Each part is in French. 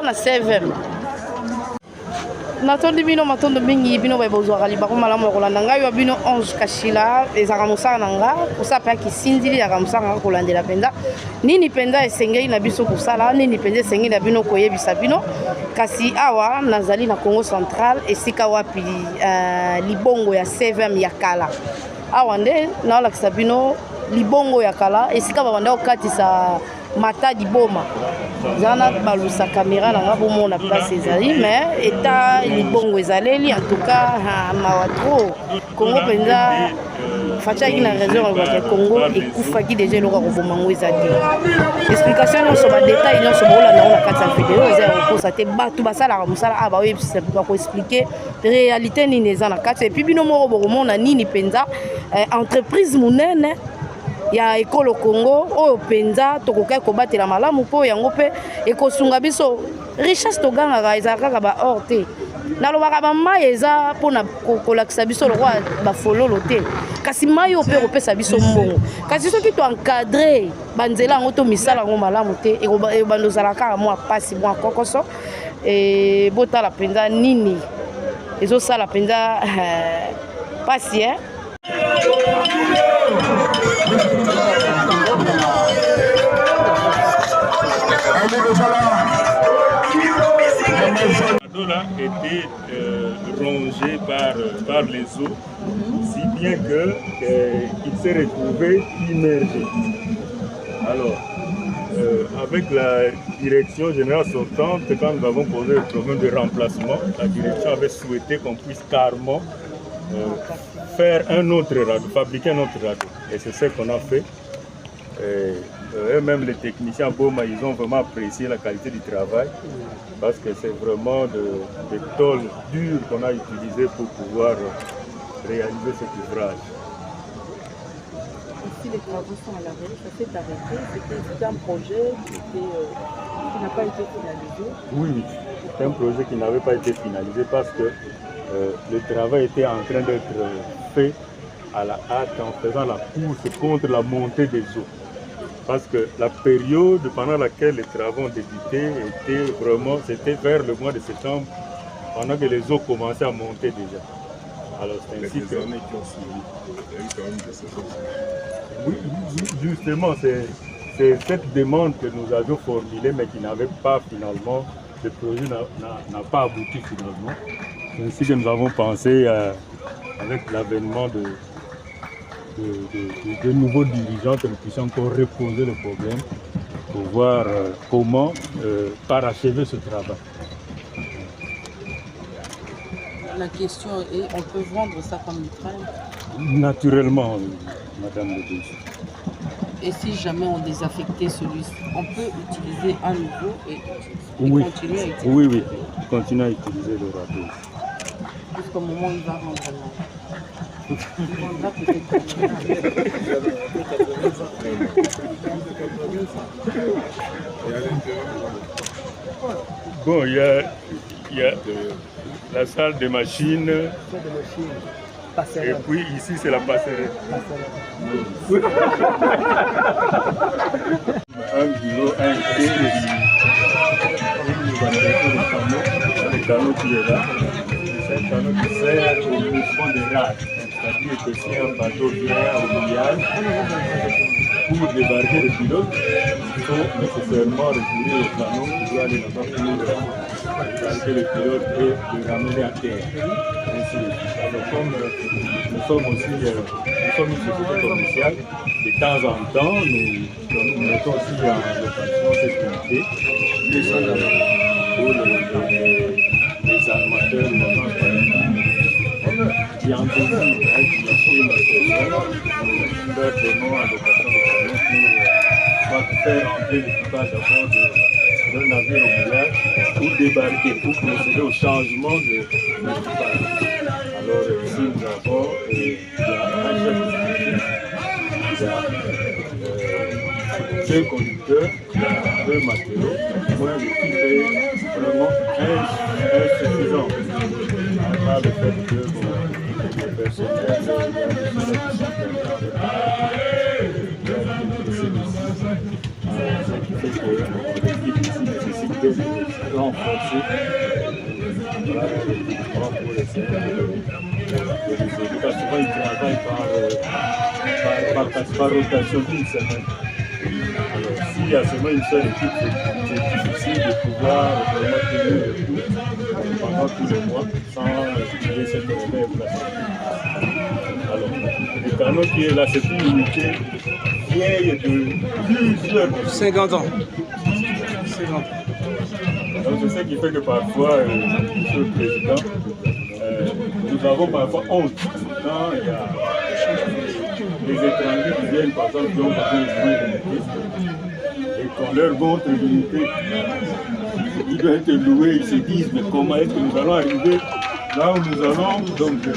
na 7 natondi bino matondo mingi bino bazwaka libako malamu kolanda ngai wa bino 11 kashila ezaka mosala na nga kosa pe kisindili ya mosala kolandela penza nini penza esengeli na biso kosala nini penza esengeli na bino koyebisa bino kasi awa nazali na Congo Central esika wapi libongo ya 7 ya kala awa nde naolakisa bino libongo ya kala esika babanda okatisa Matadi Boma zana balusa caméra na ngabo mona place ezali mais eta libongo ezaleli en tout cas mawatro Congo penza fachaki na raison ya Congo ekufaki déjà loka koboma ngo ezali explication sur ba détail non sur bola na kati ya vidéo ezali kosa te batu basala musala aba oui c'est pas ko expliquer réalité ni neza na kati et puis bino moko bokomona nini penza entreprise munene ya ekolo Congo oyo penza tokokai kobatela malamu po yango pe ekosunga biso richesse togangaka ezala kaka ba or te nalobaka bamai eza mpona kolakisa biso lokwa bafololo te kasi mai oyo mpe kopesa biso mbongo kasi soki toencadre banzela yango to misala yango malamu te ebanda ozala kaka mwa pasi mwa kokoso botala penza nini ezosala penza pasi Là était rongé par les eaux, si bien qu'il s'est retrouvé immergé. Alors, avec la direction générale sortante, quand nous avons posé le problème de remplacement, la direction avait souhaité qu'on puisse carrément faire un autre radeau, fabriquer un autre radeau. Et c'est ce qu'on a fait. Eux-mêmes, les techniciens Boma, ils ont vraiment apprécié la qualité du travail parce que c'est vraiment des tôles dures qu'on a utilisées pour pouvoir réaliser cet ouvrage. Ici, les travaux sont à l'arrêt, ça s'est arrêté. C'était un projet qui n'a pas été finalisé. Oui, c'est un projet qui n'avait pas été finalisé parce que le travail était en train d'être fait à la hâte en faisant la course contre la montée des eaux. Parce que la période pendant laquelle les travaux ont débuté c'était vers le mois de septembre, pendant que les eaux commençaient à monter déjà. Alors c'est ainsi que... Oui, justement, c'est cette demande que nous avions formulée, mais qui n'avait pas finalement, le projet n'a pas abouti finalement. C'est ainsi que nous avons pensé, avec l'avènement de nouveaux dirigeants, que nous puissions encore reposer le problème pour voir comment parachever ce travail. La question est, on peut vendre ça comme mitraille? Naturellement, Madame le Député. Et si jamais on désaffectait celui-ci, on peut utiliser à nouveau et continuer à utiliser? Oui, continuer à utiliser le radeau. Jusqu'au moment où il va rendre là. Il vendra peut-être. Bon, il y a la salle de machines. Et puis ici c'est la passerelle. Un bureau, un quai, le canot qui est là. C'est un canot qui sert au mouvement des rails. C'est-à-dire que si un bateau vient au mouillage, pour débarquer le pilote, il faut nécessairement recourir au canot qui doit aller là-bas pour débarquer le pilote et le ramener à terre. Ainsi de suite. Alors, comme nous sommes une société commerciale, de temps en temps, nous mettons aussi en location cette unité pour les armateurs, qui en désirent, qui estiment nous leur donnons en location de camions pour faire entrer l'équipage à bord d'un navire au mouillage ou débarquer, pour procéder au changement de l'équipage. Alors ici nous avons un chef deux conducteurs, deux matelots. Moi l'équipe est vraiment insuffisante. À part le fait que les personnels ce qui fait que l'équipe ici nécessite renforcée pour essayer de résoudre. Parce que souvent, ils travaillent par rotation d'une semaine. Alors, s'il y a seulement une seule équipe, c'est difficile de pouvoir vraiment tenir le coup pendant tous les mois sans utiliser cette relève-là. Alors, le canot qui est là, c'est une unité vieille de plusieurs 50 ans. 50 ans. Donc c'est ça qui fait que parfois, Monsieur le Président, nous avons parfois honte quand il y a des étrangers qui viennent, par exemple, qui ont besoin de jouer l'unité et qu'on leur montre l'unité. Ils doivent être loués, ils se disent, mais comment est-ce que nous allons arriver là où nous allons? Donc,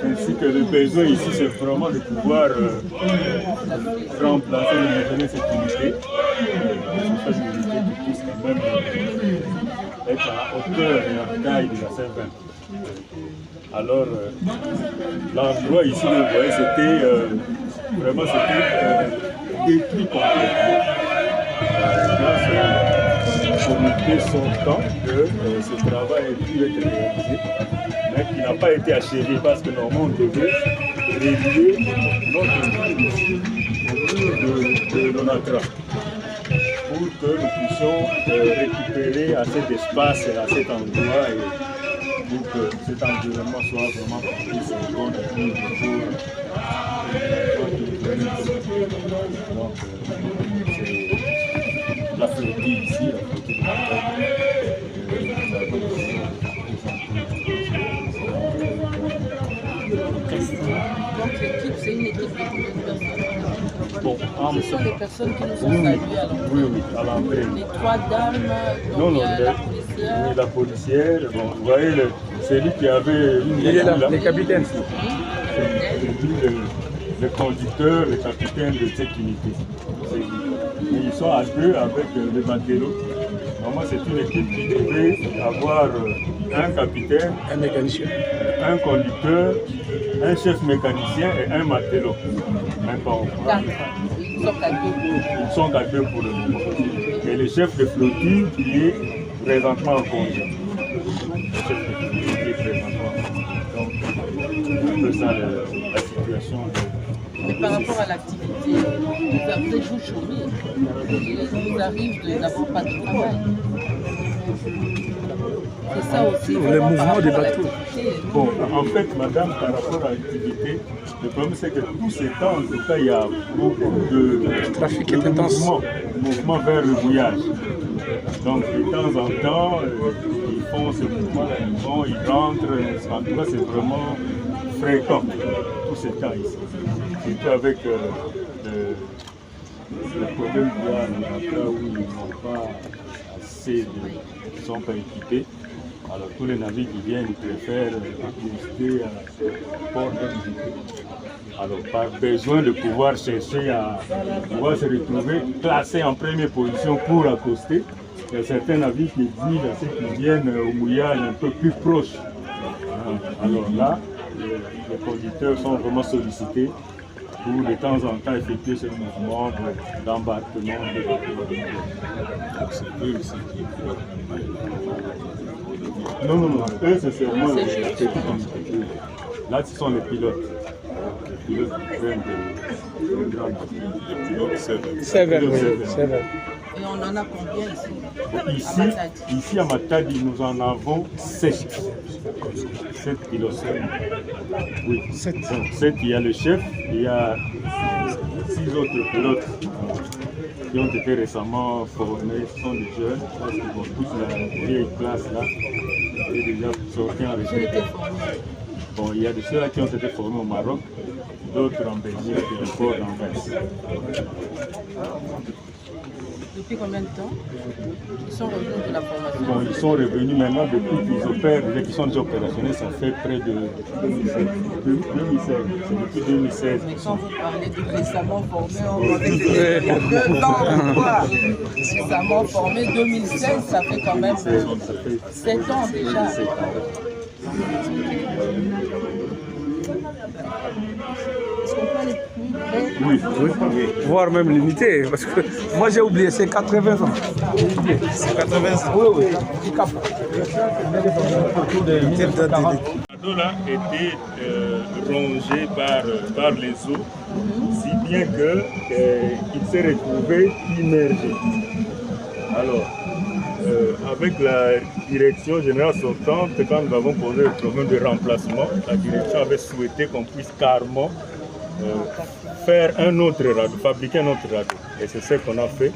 ainsi que le besoin ici, c'est vraiment de pouvoir remplacer et maintenir cette unité. Cette unité qui puisse quand même être à la hauteur et en taille de la Saint-Vain. Alors, l'endroit ici, vous voyez, c'était vraiment détruit complètement. Grâce au comité sortant que ce travail ait pu être réalisé, mais qui n'a pas été achevé parce que normalement on devait relier notre ville au mur de l'Onatra pour que nous puissions récupérer assez d'espace à cet endroit et pour que cet environnement soit vraiment propice au bon avenir du jour. Donc, c'est la flottille ici, la flottille Donc l'équipe, c'est une équipe de combien de personnes? Bon, Ce sont les personnes qui nous ont salués à l'entrée. oui, à l'entrée. Les 3 dames, donc il y a la policière. Oui, la policière, bon, vous voyez, c'est lui qui avait une Il est là, les capitaines. C'est lui le conducteur, le capitaine de cette unité. Et ils sont à deux avec le matelot. Normalement, c'est une équipe qui devait avoir un capitaine, Un mécanicien. un conducteur, un chef mécanicien et un matelot. Même pas en France. 4. Ils sont à 2. Ils sont à deux pour le moment. Et le chef de flottille qui est présentement en congé. Le chef de flottille qui est présentement en congé. Donc, c'est un peu ça la situation. Mais par rapport à l'activité, vous êtes vous chômés. Il vous arrive d'avoir pas de travail. C'est ça aussi. Le mouvement des bateaux. Bon, en fait, madame, par rapport à l'activité, le problème c'est que tous ces temps, en tout cas, il y a beaucoup de trafic est intense. Mouvement vers le bouillage. Donc, de temps en temps, ils font ce mouvement-là, ils rentrent. En tout cas, c'est vraiment fréquent, tous ces temps ici. Surtout avec le problème qu'il y a dans le cas où ils n'ont pas assez ils ne sont pas équipés. Alors tous les navires qui viennent, ils préfèrent rester à port d'activité. Alors par besoin de pouvoir chercher à pouvoir se retrouver classés en première position pour accoster, il y a certains navires qui exigent à ceux qui viennent au mouillage un peu plus proche. Alors là, les conducteurs sont vraiment sollicités pour de temps en temps effectuer ce mouvement d'embarquement de bateaux. Non, eux c'est seulement les petits conducteurs. Là ce sont les pilotes. Les pilotes qui prennent des grands navires. Seven. Et on en a combien ici? Ici à Matadi, nous en avons 7. 7 pilotes. Oui, 7. Il y a le chef, il y a 6 autres pilotes qui ont été récemment formés. Ce sont des jeunes, parce qu'ils vont tous la vieille classe là, et déjà sortis en retraite. Bon, il y a de ceux-là qui ont été formés au Maroc, d'autres en Belgique et encore en Grèce. Depuis combien de temps ils sont revenus de la formation? Bon, ils sont revenus maintenant depuis qu'ils opèrent, dès qu'ils sont déjà opérationnels, ça fait près de 2016. C'est depuis 2016. Mais quand vous parlez de récemment formé, on va dire il y a 2 ans, quoi. Récemment formé, 2016, ça fait quand même 7 ans déjà. Est-ce qu'on peut aller plus Oui, voire même limité, parce que moi j'ai oublié, c'est 80 ans. C'est 80 ans. Oui. L'eau là était rongé par les eaux, si bien qu'il s'est retrouvé immergé. Alors, avec la direction générale sortante, quand nous avons posé le problème de remplacement, la direction avait souhaité qu'on puisse carrément faire un autre radeau, fabriquer un autre radeau. Et c'est ce qu'on a fait.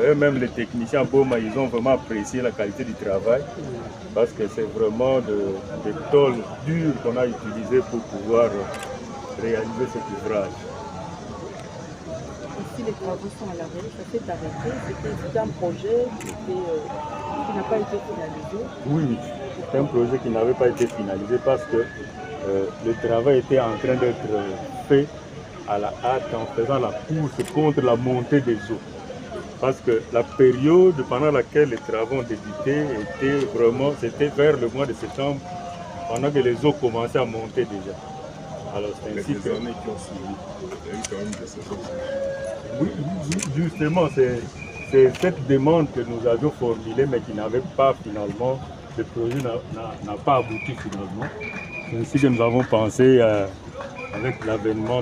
Eux-mêmes, les techniciens Boma, ils ont vraiment apprécié la qualité du travail parce que c'est vraiment des tôles dures qu'on a utilisées pour pouvoir réaliser cet ouvrage. Si les travaux sont à l'arrêt, ça s'est arrêté. C'était un projet qui n'a pas été finalisé. Oui, c'est un projet qui n'avait pas été finalisé parce que le travail était en train d'être fait à la hâte en faisant la course contre la montée des eaux. Parce que la période pendant laquelle les travaux ont débuté c'était vers le mois de septembre, pendant que les eaux commençaient à monter déjà. Alors c'est ainsi que... Oui, justement, c'est cette demande que nous avions formulée, mais qui n'avait pas finalement, le projet n'a pas abouti finalement. C'est ainsi que nous avons pensé, avec l'avènement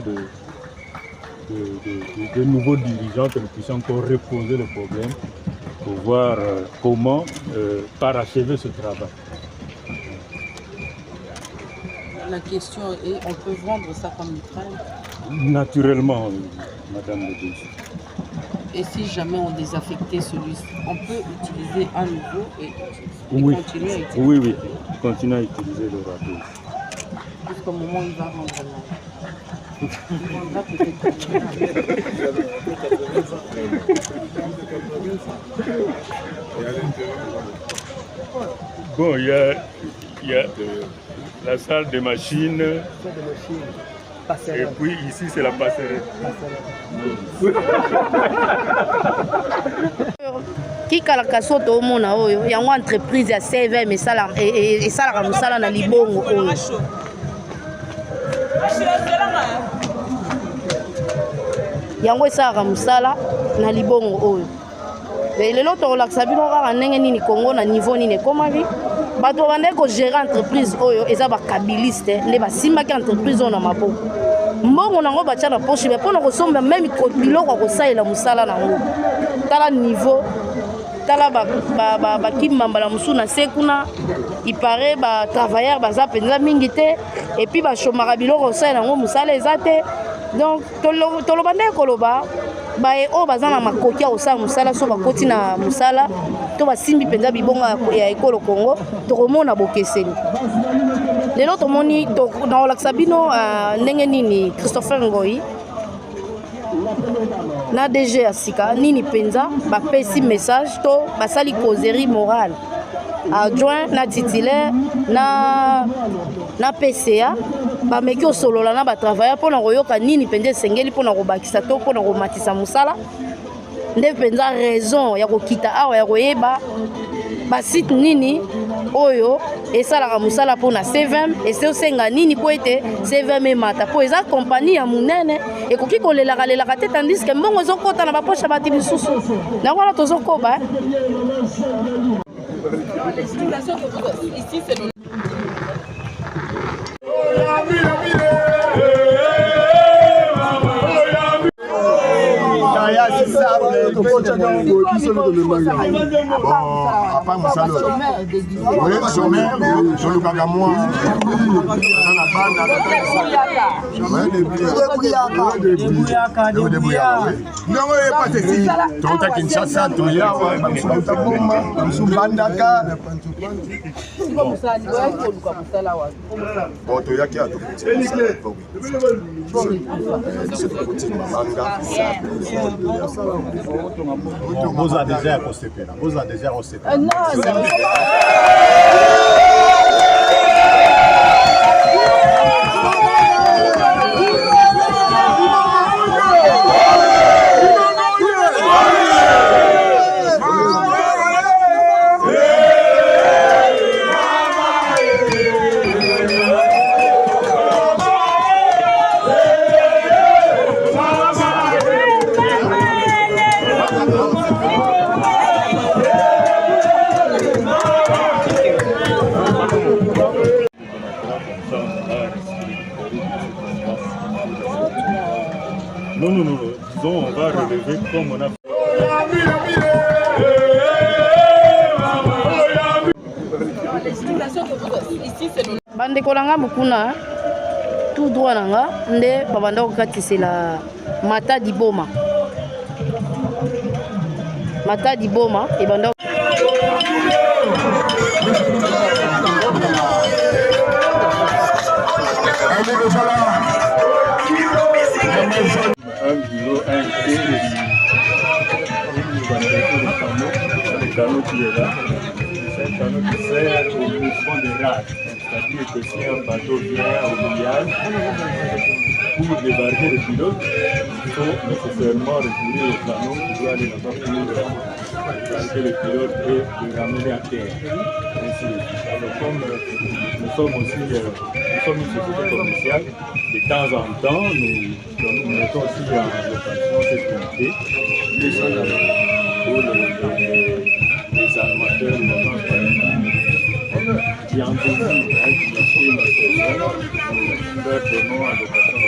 de nouveaux dirigeants, que nous puissions encore reposer le problème pour voir comment parachever ce travail. La question est, on peut vendre ça comme mitraille? Naturellement, Madame le Député. Et si jamais on désaffectait celui-ci, on peut utiliser un nouveau et continuer à utiliser? Oui, continuer à utiliser le radeau. Jusqu'au moment où il va rendre là. Il vendra peut-être. Bon, il y a la salle des machines. Et puis ici, c'est la passerelle. kikalaka so toomona oyo yango entreprise ya CVM esalaka mosala na libongo oyo yango esalaka mosala na libongo oyo lelo tokolakisa bino kaka ndenge nini Congo na niveau nini ekomaki bato babandaki kogere entreprise oyo eza bakabiliste nde basimbaki entreprise oyo na maboko mbongo nango batya na poche me mpona kosomba meme biloko ya kosalela mosala nango tala niveau tala bakimambala mosusu na se kuna ipare batravailleur baza mpenza mingi te epuis bashomaka biloko kosalela yango mosala eza te donc toloba nde koloba baye oyo baza na makoki ya kosala mosala so bakoti na mosala to basimbi mpenza bibongo ya ekolo Congo tokomona bokeseni lelo tomoni nakolakisa bino ndenge nini Christopher Ngoi na DG ya sika nini mpenza bapesi message to basali causerie morale adjoint na titulaire na PCA bameki osolola na batravailleur mpona koyoka nini mpenza esengeli mpona kobakisa to mpona komatisa mosala nde mpenza raison ya kokita awa ya koyeba basite nini oyo esalaka mosala mpona CVM ese osenga nini po ete CVM emata po eza kompani ya monene ekoki kolelaka te tandis ke mbongo ezokota na baposhe bati misusu yango wana tozokoba L'explication que vous avez ici, c'est le... Boza déjà constipé. Boza déjà constipé. Yeah. on va relever comme on a fait. L'explication que vous avez ici, c'est le... bandeko na nga mokuna tout droit na nga nde babanda kokatisela mata diboma ebanda un bureau, un thé, le canot qui est là. C'est un canot qui sert au mouvement des races. C'est-à-dire que si un bateau vient au mouillage, pour débarquer le pilote, il faut nécessairement recourir au canot qui doit aller là-bas pour débarquer le pilote et le ramener à terre. Ainsi. Alors, comme nous sommes aussi une société commerciale, de temps en temps, nous mettons aussi en location cette unité pour les armateurs de qui en désirent un cliché national, nous leur donnons en location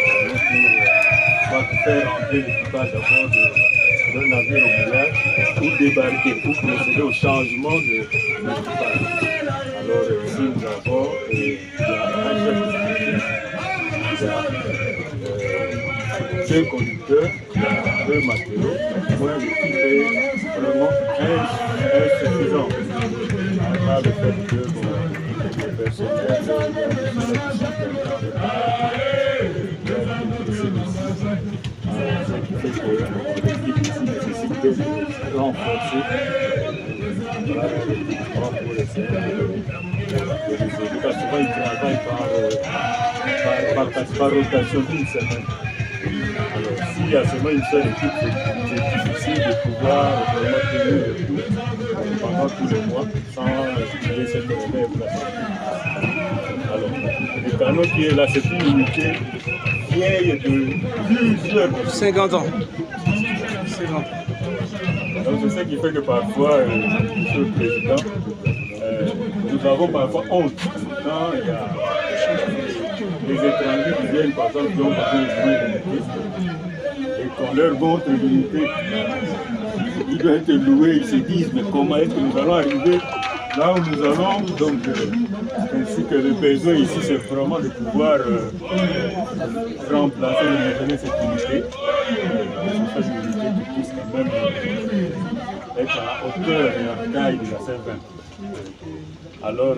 pour faire entrer l'équipage d'abord d'un navire au mouillage ou débarquer, pour procéder au changement de l'équipage. Alors ici nous avons il y a un chef de deux conducteurs, deux matelots, moi l'équipe est vraiment insuffisant. Par le fait que le personnel ce qui fait que l'équipe ici nécessite de renforcer pour essayer de résoudre. Parce que souvent ils travaillent par rotation d'une semaine. Alors s'il y a seulement une seule équipe, c'est difficile de pouvoir vraiment tenir le tout pendant tous les mois sans utiliser cette relève là. Alors, le canot qui est là, c'est une unité vieille de plusieurs 50 ans. Donc c'est ça qui fait que parfois, Monsieur le Président, nous avons parfois honte quand il y a des étrangers qui viennent par exemple qui ont besoin de l'unité et qu'on leur montre l'unité. Ils doivent être loués, ils se disent mais comment est-ce que nous allons arriver là où nous allons, donc ainsi que le besoin ici c'est vraiment de pouvoir remplacer, de maintenir cette unité, cette unité qui puisse quand même être à hauteur et en taille de la Saint-Vin. Alors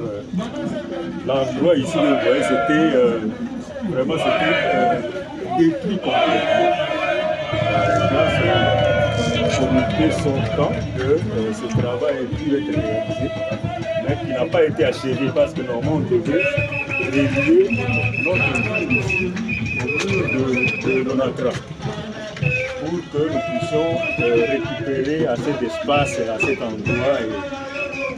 l'endroit ici, vous voyez, c'était vraiment détruit complètement. Grâce au comité sortant que ce travail a pu être réalisé, mais qui n'a pas été achevé parce que normalement on devait relier notre ville de l'Onatra pour que nous puissions récupérer assez d'espace à cet endroit et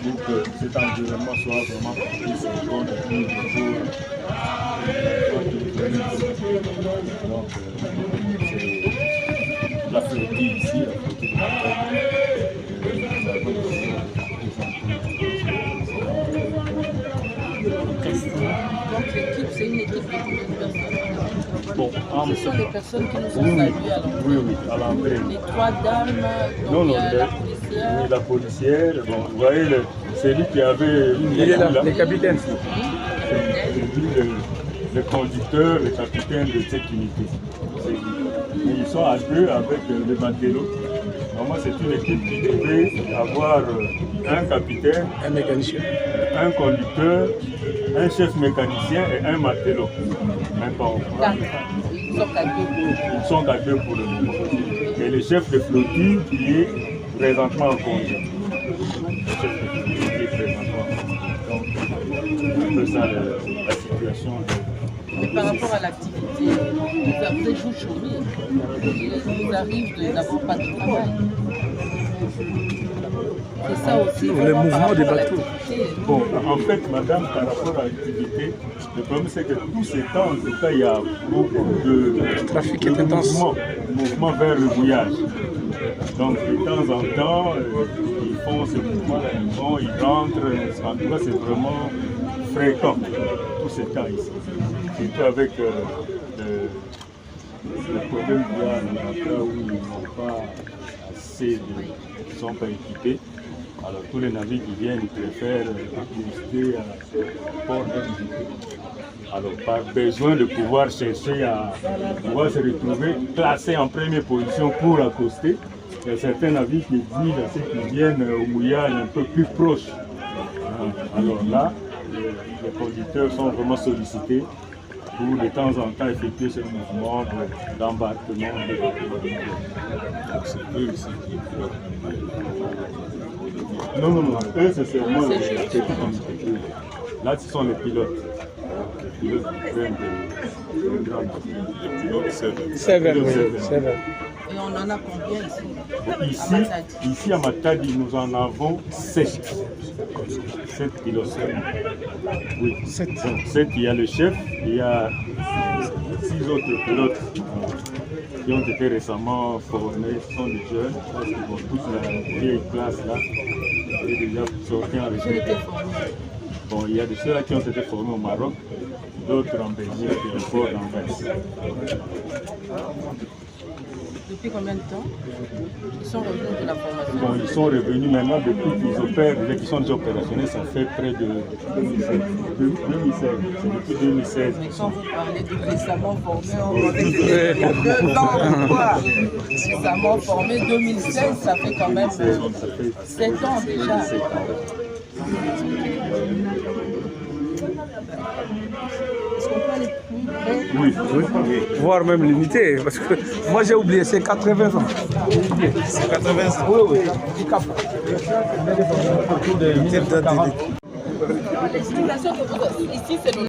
pour que cet environnement soit vraiment plus second et plus toujours. Donc c'est la flottille ici, la flottille de la Donc l'équipe, c'est une équipe de combien de personnes? Bon, Ce sont les personnes qui nous ont salués à l'entrée. oui, à l'entrée. Les trois dames, donc il y a la policière. Oui, la policière. Bon, vous voyez, c'est lui qui avait une Il est là, le capitaine. C'est lui le conducteur, le capitaine de cette unité. C'est lui. Et ils sont à deux avec le matelot. Normalement, c'est une équipe qui devait avoir un capitaine, Un mécanicien. un conducteur, un chef mécanicien et un matelot. Même pas en France. Ils sont à deux. Ils sont à deux pour le moment. Et le chef de flottille qui est présentement en congé. Le chef de flottille qui est présentement en congé. Donc, c'est un peu ça la situation. Mais par rapport à l'activité, vous êtes vous chômés. Il nous arrive d'avoir pas de travail. C'est ça aussi. Le mouvement des bateaux. Bon, en fait, madame, par rapport à l'activité, le problème c'est que tout ces temps, en tout cas, il y a beaucoup de trafic est intense. mouvement vers le bouillage. Donc, de temps en temps, ils font ce mouvement, ils rentrent. En tout cas, c'est vraiment fréquent, tous ces temps ici. Surtout avec le problème qu'il y a dans les endroits où ils n'ont pas assez de... ils ne sont pas équipés. Alors tous les navires qui viennent, ils préfèrent accoster à port d'activité. Alors par besoin de pouvoir chercher à pouvoir se retrouver classés en première position pour accoster, il y a certains navires qui exigent à ceux qui viennent au mouillage un peu plus proche. Alors là, les conducteurs sont vraiment sollicités pour de temps en temps effectuer ce mouvement d'embarquement. Non, eux c'est seulement les petits conducteurs. Là, ce sont les pilotes. Les pilotes qui prennent des grandes. Seven. Et on en a combien ici? Ici à Matadi, nous en avons 7. 7 pilotes. Oui, 7. Donc 7, il y a le chef, il y a 6 autres pilotes qui ont été récemment formés, ce sont des jeunes, parce qu'ils vont tous la vieille classe là, et déjà sortis en retraite. Bon, il y a de ceux-là qui ont été formés au Maroc, d'autres en Belgique et encore en Grèce. Depuis combien de temps ils sont revenus de la formation? Bon, ils sont revenus maintenant depuis qu'ils opèrent, déjà qu'ils sont déjà opérationnels, ça fait près de 2016. C'est depuis 2016. Mais quand vous parlez de récemment formés, on va dire 2 ans ou quoi? Récemment formés, 2016, ça fait quand même 7 ans déjà. Est-ce qu'on peut aller plus près? Oui. Voire même limité, parce que moi j'ai oublié, c'est 80 ans. C'est 80 ans. Oui. L'explication que vous avez ici, c'est le